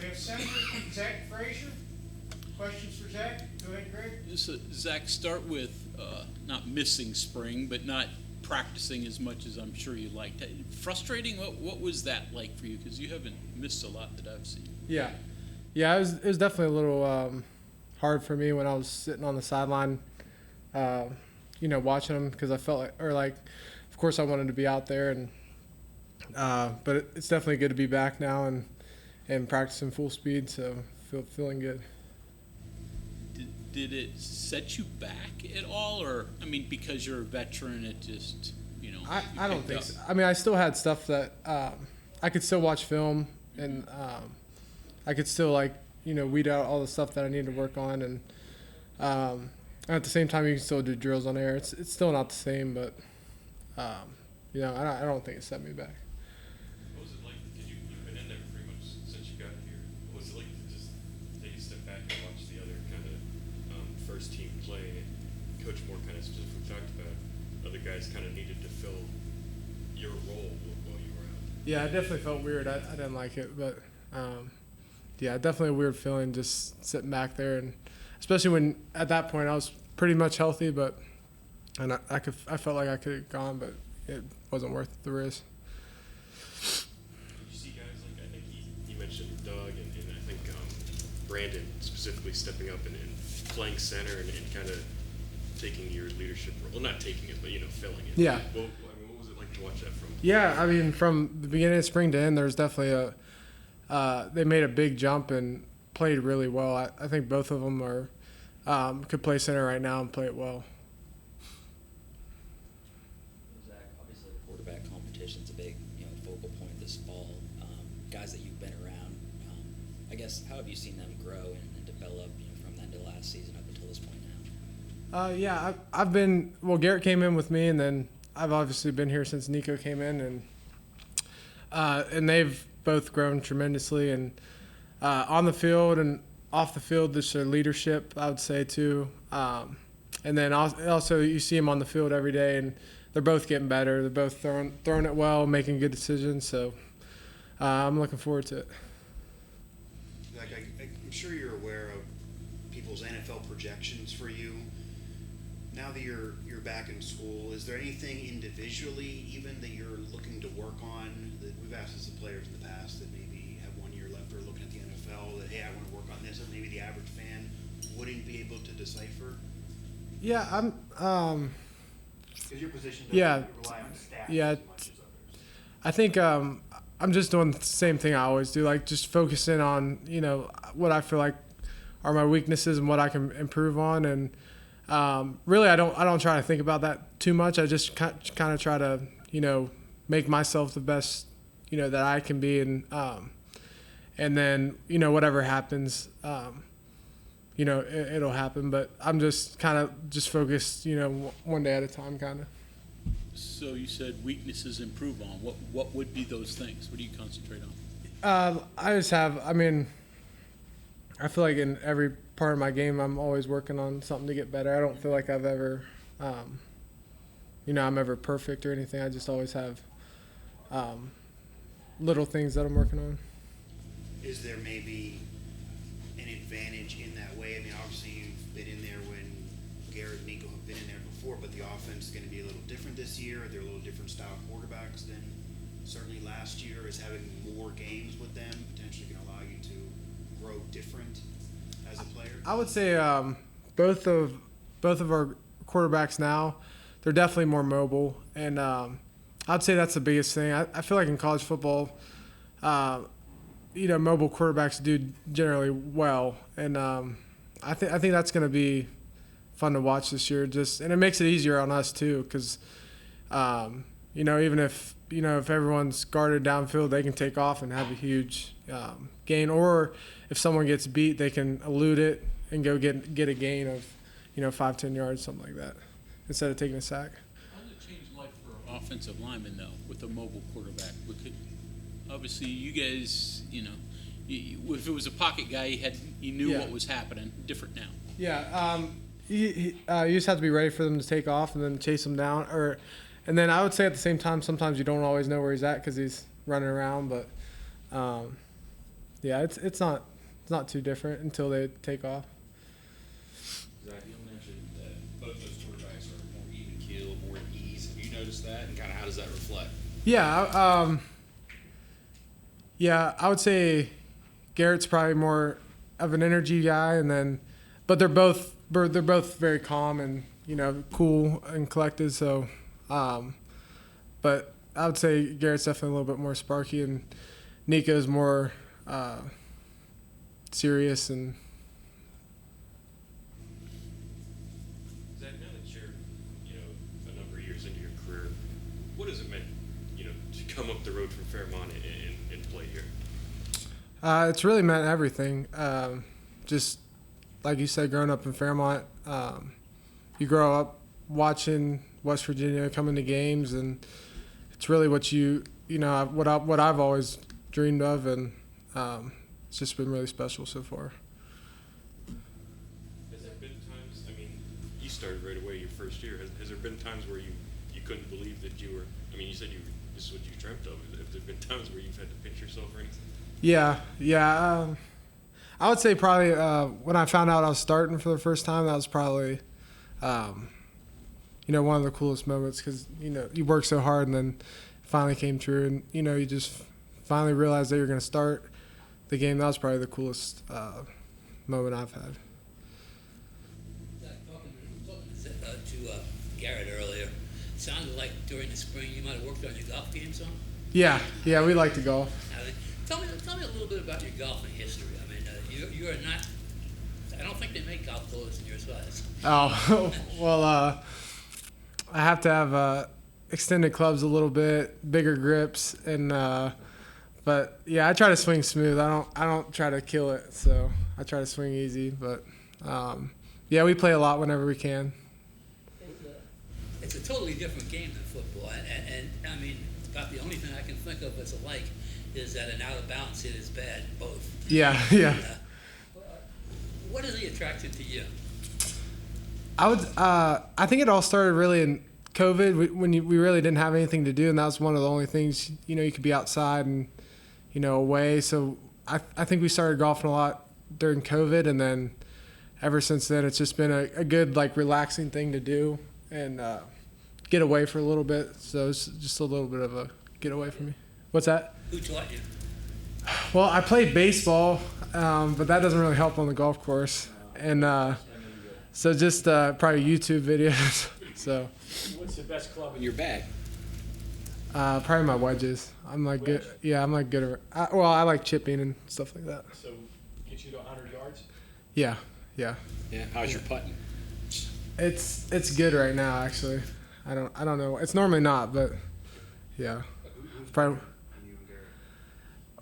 We have Senator Zach Frazier. Questions for Zach? Go ahead, Greg. So, Zach, start with not missing spring, but not practicing as much as I'm sure you liked. Frustrating? What was that like for you? Because you haven't missed a lot that I've seen. Yeah, it was definitely a little hard for me when I was sitting on the sideline, watching them because I felt like, of course I wanted to be out there, and but it's definitely good to be back now and practicing full speed, so feeling good. Did it set you back at all, or because you're a veteran, it just I don't think so. I still had stuff that I could still watch film, and I could still weed out all the stuff that I need to work on, and at the same time you can still do drills on air. It's still not the same, but I don't think it set me back. What was it like? Because you've been in there pretty much since you got here. What was it like to just take a step back and watch the other kind of first team play? Coach Moore kind of specifically talked about other guys kind of needed to fill your role while you were out. Yeah, it definitely felt weird. I didn't like it, but definitely a weird feeling just sitting back there, and especially when at that point I was pretty much healthy, I felt like I could have gone, but it wasn't worth the risk. Did you see guys like, I think he mentioned Doug and I think Brandon specifically stepping up and playing center and kind of taking your leadership role? Well, not taking it, but filling it. Yeah. What was it like to watch that from? Yeah, from the beginning of spring to end, there's definitely they made a big jump and played really well. I think both of them are could play center right now and play it well. Zach, obviously the quarterback competition's a big focal point this fall. Guys that you've been around, I guess, how have you seen them grow and develop from the end of last season up until this point now? I've been – Garrett came in with me, and then I've obviously been here since Nico came in, and they've both grown tremendously, and on the field and off the field, just their leadership, I would say, too. And then also you see them on the field every day, and they're both getting better. They're both throwing it well, making good decisions. So I'm looking forward to it. Zach, I'm sure you're aware of people's NFL projections for you. Now that you're back in school, is there anything individually even that you're looking to work on? That we've asked as the players in the past that maybe have 1 year left or looking at the NFL that, hey, I want to work on this, that maybe the average fan wouldn't be able to decipher? Yeah, I'm Because your position doesn't rely on stats yeah, as much as others. I think I'm just doing the same thing I always do, just focusing on, what I feel like are my weaknesses and what I can improve on. And really, I don't try to think about that too much. I just kind of try to, make myself the best, that I can be. And then, whatever happens, it'll happen. But I'm just kind of focused, one day at a time kind of. So you said weaknesses improve on. What would be those things? What do you concentrate on? I feel like in every part of my game, I'm always working on something to get better. I don't feel like I've ever, I'm ever perfect or anything. I just always have little things that I'm working on. Is there maybe an advantage in that way? Obviously you've been in there when Garrett and Nico have been in there before, but the offense is going to be a little different this year. They're a little different style quarterbacks than certainly last year. Is having more games with them potentially going to allow you to grow different as a player? I would say both of our quarterbacks now, they're definitely more mobile, and I'd say that's the biggest thing. I feel like in college football, mobile quarterbacks do generally well, and I think that's going to be fun to watch this year. And it makes it easier on us too, because even if everyone's guarded downfield, they can take off and have a huge gain, or if someone gets beat, they can elude it and go get a gain of 5-10 yards, something like that, instead of taking a sack. How does it change life for offensive linemen though with a mobile quarterback? Obviously, you guys, if it was a pocket guy, you knew what was happening. Different now. Yeah, you just have to be ready for them to take off and then chase them down. And then I would say at the same time, sometimes you don't always know where he's at because he's running around. But yeah, it's not too different until they take off. Zach, you mentioned that both those quarterbacks are more even keel, more at ease. Have you noticed that, and kind of how does that reflect? Yeah, yeah, I would say Garrett's probably more of an energy guy, but they're both very calm and cool and collected. So, but I would say Garrett's definitely a little bit more sparky, and Nico's more serious and. Zach, now that you're, a number of years into your career, what has it meant, to come up the road from Fairmont and play here? It's really meant everything. Just like you said, growing up in Fairmont, you grow up watching West Virginia coming to games, and it's really what what I've always dreamed of, and it's just been really special so far. Has there been times, you started right away your first year. Has there been times where you couldn't believe that you were, you said this is what you dreamt of. Have there been times where you've had to pinch yourself or anything? Yeah. I would say probably when I found out I was starting for the first time, that was probably, one of the coolest moments because, you work so hard and then it finally came true and, you just finally realized that you're going to start the game. That was probably the coolest moment I've had. Zach, talking to Garrett earlier, it sounded like during the spring you might have worked on your golf game some. Yeah, we like to golf. Tell me a little bit about your golfing history. You are not. I don't think they make golf clothes in your size. Oh, well, I have to have extended clubs a little bit, bigger grips, and but yeah, I try to swing smooth. I don't try to kill it, so I try to swing easy. But yeah, we play a lot whenever we can. It's a totally different game than football, and about the only thing I can think of that's alike is that an out of bounds hit is bad, both. Yeah. What is the attraction to you? I think it all started really in COVID when we really didn't have anything to do, and that was one of the only things, you could be outside and, away. So I think we started golfing a lot during COVID, and then ever since then it's just been a good, relaxing thing to do and get away for a little bit. So it's just a little bit of a get away from me. What's that? Who taught you? Well, I played baseball, but that doesn't really help on the golf course. And so just probably YouTube videos. So What's the best club in your bag? probably my wedges. I'm good. Yeah, I'm good. I like chipping and stuff like that. So get you to 100 yards? Yeah. Yeah. How's your putting? It's good right now, actually. I don't know. It's normally not, but yeah. Probably.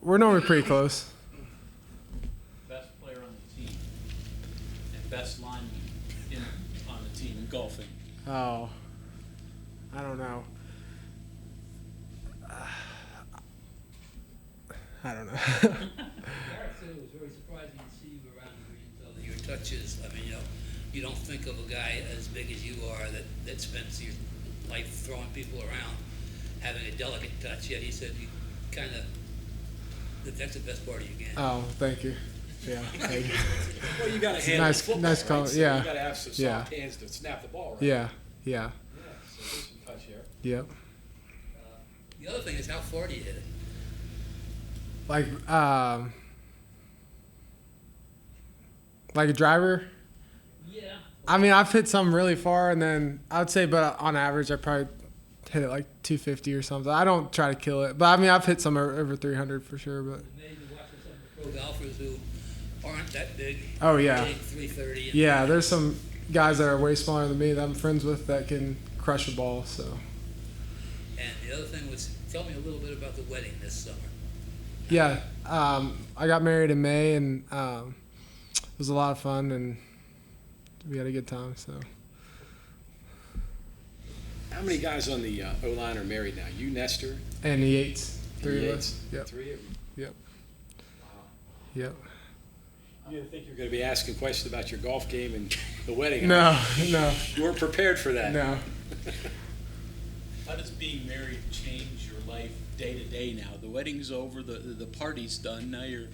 We're normally pretty close. Best player on the team and best lineman on the team in golfing. Oh, I don't know. I don't know. Garrett said it was very surprising to see you around the green, so that your touches. You don't think of a guy as big as you are that spends your life throwing people around, having a delicate touch. Yet he said you kind of that's the best part of your game. Oh, thank you. Yeah, thank you. Well, you got to handle football, nice right? comment. So Yeah. You got to have some soft hands to snap the ball, right? Yeah. Yeah, so there's some touch here. Yep. The other thing is how far do you hit it? Like a driver. Yeah. I've hit some really far, and then I would say, but on average, I probably hit it like 250 or something. I don't try to kill it, but I've hit some over 300 for sure. But Maybe watching some of the pro golfers who aren't that big. Oh, yeah. Hitting 330. yeah, there's some guys that are way smaller than me that I'm friends with that can crush a ball. So And the other thing was, tell me a little bit about the wedding this summer. yeah, I got married in May, and it was a lot of fun, and we had a good time. So. How many guys on the O-line are married now? You, Nestor? And the Yates. Three of Yates? us. Yep. Three of you? Yep. Yep. You didn't think you were going to be asking questions about your golf game and the wedding? No. You weren't prepared for that? No. How does being married change your life day to day now? The wedding's over, the party's done. Now you're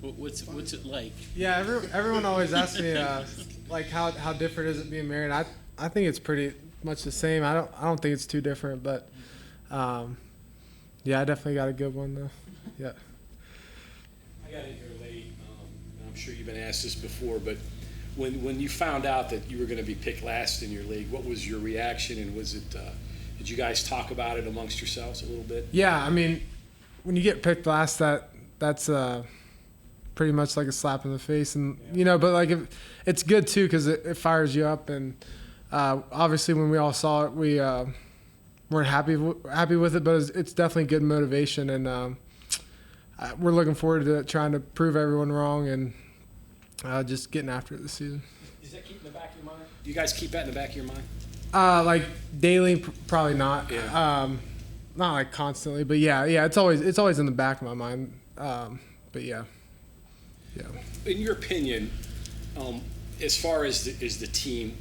What's it like? Yeah, everyone always asks me like how different is it being married. I think it's pretty much the same. I don't think it's too different, but yeah, I definitely got a good one though. Yeah. I got in here late. I'm sure you've been asked this before, but when you found out that you were going to be picked last in your league, what was your reaction, and was it? Did you guys talk about it amongst yourselves a little bit? Yeah, I mean, when you get picked last, that's pretty much like a slap in the face, and but like it's good too because it fires you up, and obviously when we all saw it, we weren't happy with it, but it's definitely good motivation, and we're looking forward to trying to prove everyone wrong and just getting after it this season. Does that keep in the back of your mind? Do you guys keep that in the back of your mind? Like daily, probably not. Yeah. Not like constantly, but yeah, it's always in the back of my mind. But yeah. In your opinion, as far as the team,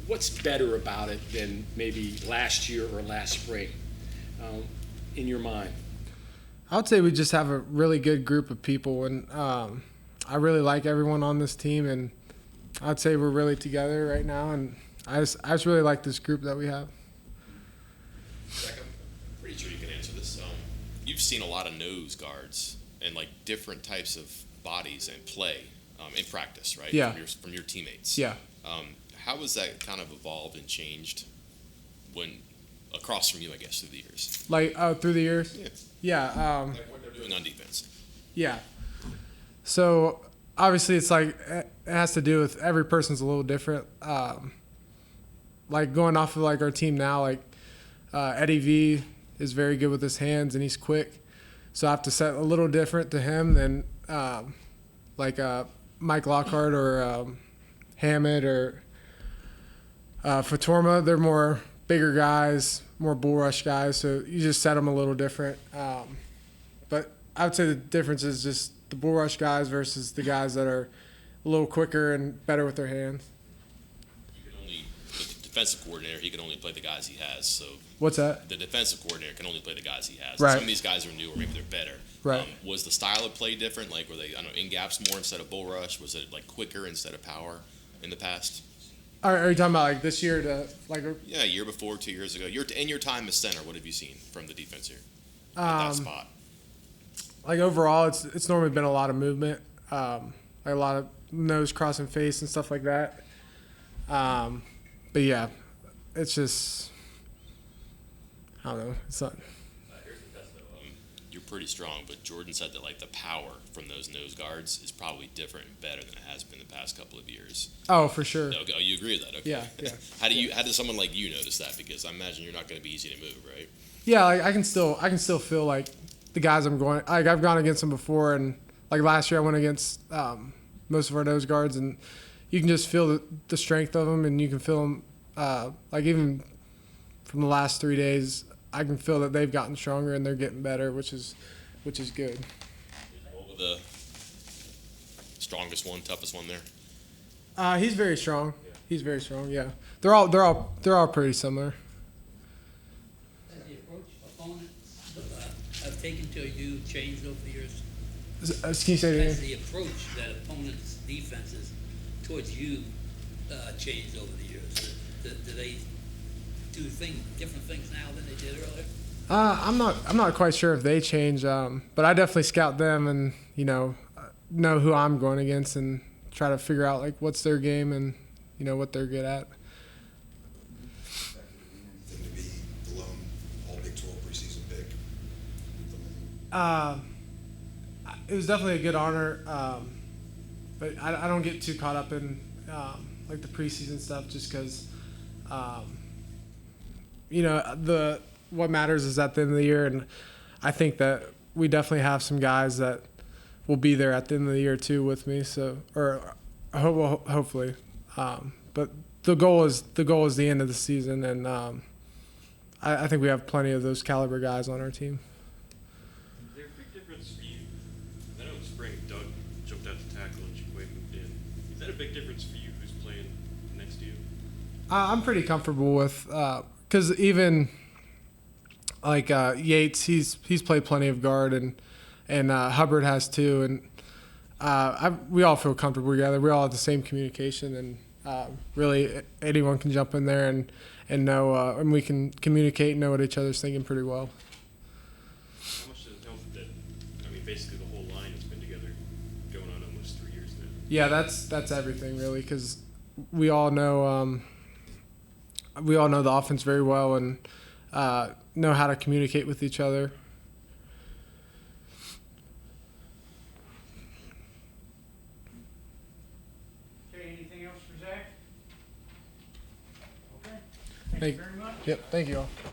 what's better about it than maybe last year or last spring, in your mind? I would say we just have a really good group of people, and I really like everyone on this team, and I'd say we're really together right now, and I just really like this group that we have. Zach, I'm pretty sure you can answer this. You've seen a lot of nose guards and like different types of bodies and play in practice, right? Yeah. From your teammates. Yeah. How has that kind of evolved and changed when across from you, I guess, through the years? Like through the years? Yeah. Yeah. Like what they're doing on defense. Yeah. So obviously it's like it has to do with every person's a little different. Like going off of like our team now, like Eddie V is very good with his hands and he's quick. So I have to set a little different to him than like Mike Lockhart or Hammett or Fatorma. They're more bigger guys, more bull rush guys. So you just set them a little different. But I would say the difference is just the bull rush guys versus the guys that are a little quicker and better with their hands. The defensive coordinator, he can only play the guys he has. So What's that? the defensive coordinator can only play the guys he has. Right. Some of these guys are new, or maybe they're better. Right. Was the style of play different? Like, were they, I don't know, in gaps more instead of bull rush? Was it like quicker instead of power in the past? Are you talking about like this year to like? Yeah, a year before, 2 years ago. In your time as center, what have you seen from the defense here at that spot? Like overall, it's normally been a lot of movement, like a lot of nose crossing face and stuff like that. But yeah, it's just I don't know. It's not. You're pretty strong, but Jordan said that like the power from those nose guards is probably different and better than it has been the past couple of years. Oh, for sure. Okay, oh, you agree with that? Okay. Yeah. How does someone like you notice that? Because I imagine you're not going to be easy to move, right? Yeah, like I can still feel like the guys I'm going. Like I've gone against them before, and like last year I went against most of our nose guards, and you can just feel the strength of them, and you can feel them. Like even from the last 3 days, I can feel that they've gotten stronger and they're getting better, which is good. What was the strongest one, toughest one there? He's very strong. He's very strong. Yeah, they're all pretty similar. Has the approach opponents have taken to you changed over the years? Can you say it Has again? the approach that opponents' defenses towards you changed over the years? Do they do different things now than they did earlier? I'm not quite sure if they change, but I definitely scout them and know who I'm going against and try to figure out like what's their game and what they're good at. Anything to be the lone All Big 12 preseason pick? It was definitely a good honor, but I don't get too caught up in like the preseason stuff just because what matters is at the end of the year, and I think that we definitely have some guys that will be there at the end of the year too with me. So, hopefully, but the goal is the end of the season, and I think we have plenty of those caliber guys on our team. Is there a big difference for you? I know in spring Doug jumped out to tackle and Chiquay moved in. Is that a big difference for you who's playing next to you? I'm pretty comfortable with because even like Yates, he's played plenty of guard, and Hubbard has too, and we all feel comfortable together. We all have the same communication, and really anyone can jump in there and know, and we can communicate and know what each other's thinking pretty well. How much does it help that, I mean, basically the whole line has been together going on almost 3 years now? Yeah, that's everything really, because we all know the offense very well and know how to communicate with each other. Okay, anything else for Zach? Okay, thank Thank- you very much. Yep, thank you all.